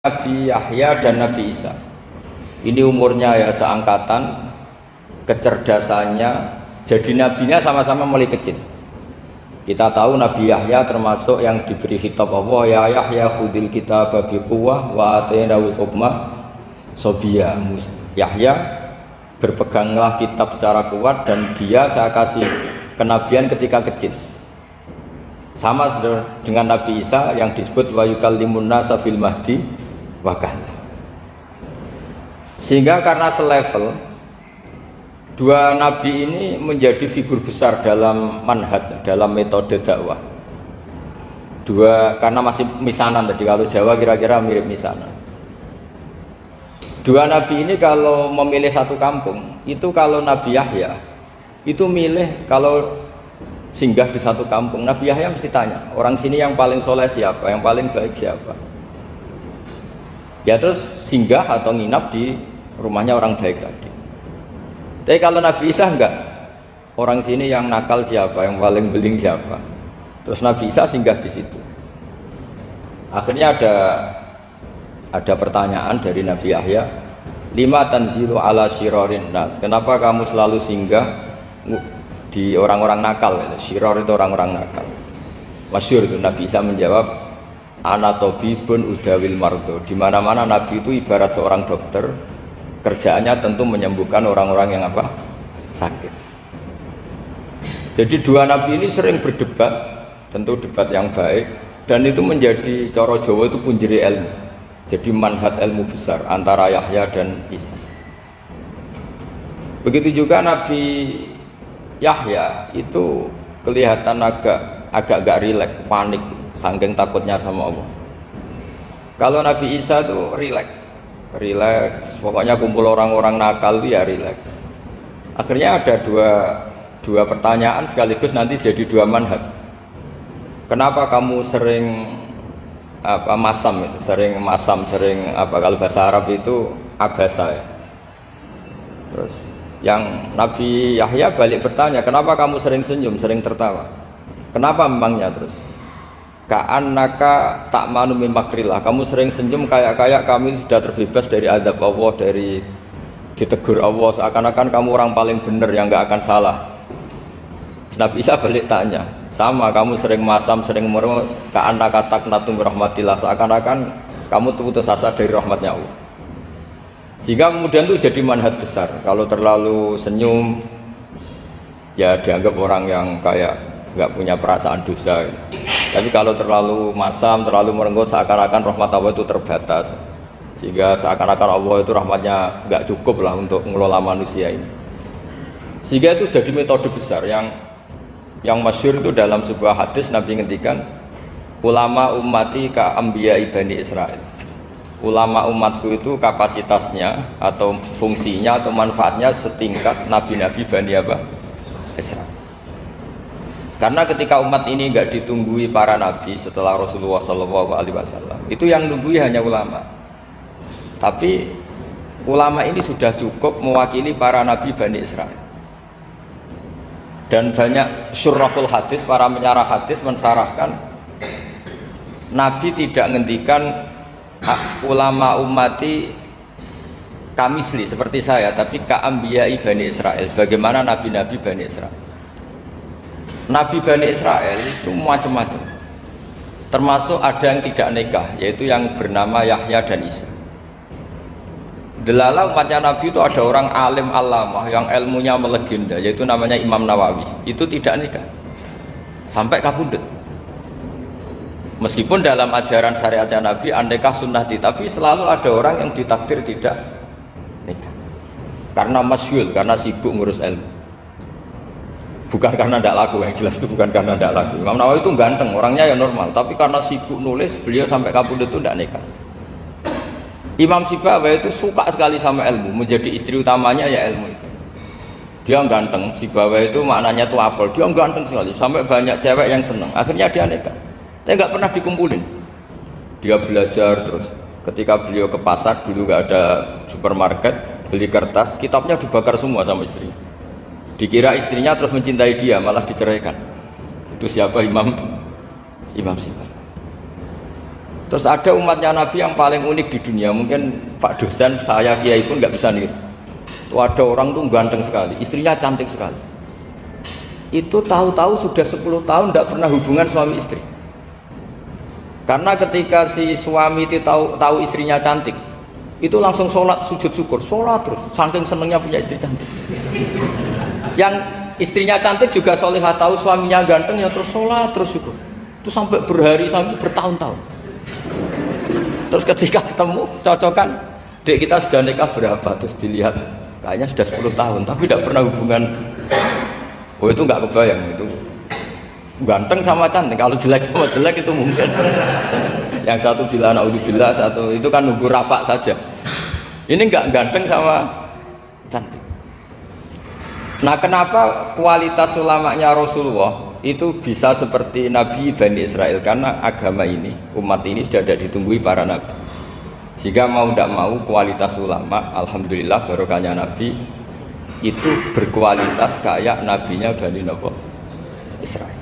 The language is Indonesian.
Nabi Yahya dan Nabi Isa. Ini umurnya ya seangkatan, kecerdasannya, jadi nabinya sama-sama mulai kecil. Kita tahu Nabi Yahya termasuk yang diberi khitab Allah, ya Yahya khudil kitab bi quwwah wa atainahu hukma sobiyya. Yahya, berpeganglah kitab secara kuat dan dia saya kasih kenabian ketika kecil. Sama dengan Nabi Isa yang disebut wa yukallimun nasa fil mahdi wa kahla. Sehingga karena selevel, dua nabi ini menjadi figur besar dalam manhaj, dalam metode dakwah. Dua, karena masih misanan tadi, kalau Jawa kira-kira mirip misanan. Dua nabi ini kalau memilih satu kampung, itu kalau Nabi Yahya itu milih kalau singgah di satu kampung, Nabi Yahya mesti tanya, orang sini yang paling soleh siapa, yang paling baik siapa. Ya terus singgah atau nginap di rumahnya orang baik tadi. Tapi kalau Nabi Isa enggak, orang sini yang nakal siapa, yang paling beling siapa. Terus Nabi Isa singgah di situ. Akhirnya ada pertanyaan dari Nabi Yahya, lima tanzilu ala syirarin nas, kenapa kamu selalu singgah di orang-orang nakal? Syiror itu orang-orang nakal. Masyhur itu Nabi Isa menjawab, ana tabibun udawil mardo. Di mana-mana Nabi itu ibarat seorang dokter, kerjaannya tentu menyembuhkan orang-orang yang apa? Sakit. Jadi dua nabi ini sering berdebat, tentu debat yang baik, dan itu menjadi coro Jawa itu punjeri ilmu. Jadi manhaj ilmu besar antara Yahya dan Isa. Begitu juga Nabi Yahya itu kelihatan agak rileks, panik, saking takutnya sama Allah. Kalau Nabi Isa itu rileks, pokoknya kumpul orang-orang nakal itu ya rileks. Akhirnya ada dua pertanyaan sekaligus nanti jadi dua manhaj. Kenapa kamu sering masam itu, sering kalau bahasa Arab itu abasa ya. Terus yang Nabi Yahya balik bertanya, kenapa kamu sering senyum, sering tertawa? Kenapa memangnya? Terus ka'annaka ta'manu min makrillah, kamu sering senyum kayak kami sudah terbebas dari azab Allah, dari ditegur Allah, seakan-akan kamu orang paling benar yang nggak akan salah. Nabi Isa balik tanya, sama, kamu sering masam, sering merem, ka'annaka taqnatu min rahmatillah, seakan-akan kamu putus asa dari rahmatnya Allah. Sehingga kemudian itu jadi manhaj besar. Kalau terlalu senyum ya dianggap orang yang kayak nggak punya perasaan dosa. Tapi kalau terlalu masam, terlalu merenggut, seakan-akan rahmat Allah itu terbatas, sehingga seakan-akan Allah itu rahmatnya nggak cukup lah untuk mengelola manusia ini. Sehingga itu jadi metode besar yang masyhur itu dalam sebuah hadis Nabi ngendikan, ulama ummati ka anbiya Bani Israil. Ulama umatku itu kapasitasnya atau fungsinya atau manfaatnya setingkat nabi-nabi Bani Israil. Karena ketika umat ini enggak ditunggui para nabi setelah Rasulullah SAW, itu yang nunggui hanya ulama. Tapi ulama ini sudah cukup mewakili para nabi Bani Israil. Dan banyak syurahul hadis, para menyarah hadis mensarahkan, Nabi tidak ngendikan ulama ummati kamisli seperti saya, tapi ka'ambiyai Bani Israil, bagaimana nabi-nabi Bani Israil. Nabi Bani Israel itu macam-macam, termasuk ada yang tidak nikah, yaitu yang bernama Yahya dan Isa. Delala umatnya Nabi itu ada orang alim alamah yang ilmunya melegenda, yaitu namanya Imam Nawawi, itu tidak nikah sampai kabudut. Meskipun dalam ajaran syariatnya Nabi an-nikah sunnati, tapi selalu ada orang yang ditakdir tidak nikah karena masyhul, karena sibuk ngurus ilmu. Bukan karena tidak laku, yang jelas itu bukan karena tidak laku. Imam Nawawi itu ganteng, orangnya ya normal, tapi karena sibuk nulis, beliau sampai kabudut itu tidak nikah. Imam Sibawayh itu suka sekali sama ilmu, menjadi istri utamanya ya ilmu itu. Dia ganteng, Sibawayh itu maknanya itu apel, dia ganteng sekali, sampai banyak cewek yang senang. Akhirnya dia nikah, tapi nggak pernah dikumpulin. Dia belajar terus. Ketika beliau ke pasar, dulu nggak ada supermarket, beli kertas, kitabnya dibakar semua sama istrinya. Dikira istrinya terus mencintai dia, malah diceraikan. Itu siapa? Imam Sibawayh. Terus ada umatnya Nabi yang paling unik di dunia, mungkin Pak dosen, saya kiai pun nggak bisa niru. Tuh ada orang tuh ganteng sekali, istrinya cantik sekali. Itu tahu-tahu sudah 10 tahun tidak pernah hubungan suami istri. Karena ketika si suami itu tahu istrinya cantik, itu langsung sholat sujud syukur, sholat terus, saking senengnya punya istri cantik. Yang istrinya cantik juga solehah, tahu suaminya ganteng ya terus sholat terus syukur. Itu sampai berhari sampai bertahun-tahun. Terus ketika ketemu cocokan, dek kita sudah nikah berapa? Terus dilihat kayaknya sudah 10 tahun tapi tidak pernah hubungan. Oh itu nggak kebayang, itu ganteng sama cantik. Kalau jelek sama jelek itu mungkin. Yang satu bilang naudzubillah, satu itu kan nunggu rafa saja. Ini nggak ganteng sama cantik. Nah kenapa kualitas ulamanya Rasulullah itu bisa seperti Nabi Bani Israel? Karena agama ini, umat ini sudah ada ditunggui para nabi. Sehingga mau tidak mau kualitas ulama, alhamdulillah barokahnya Nabi itu berkualitas kayak nabinya Bani Israel.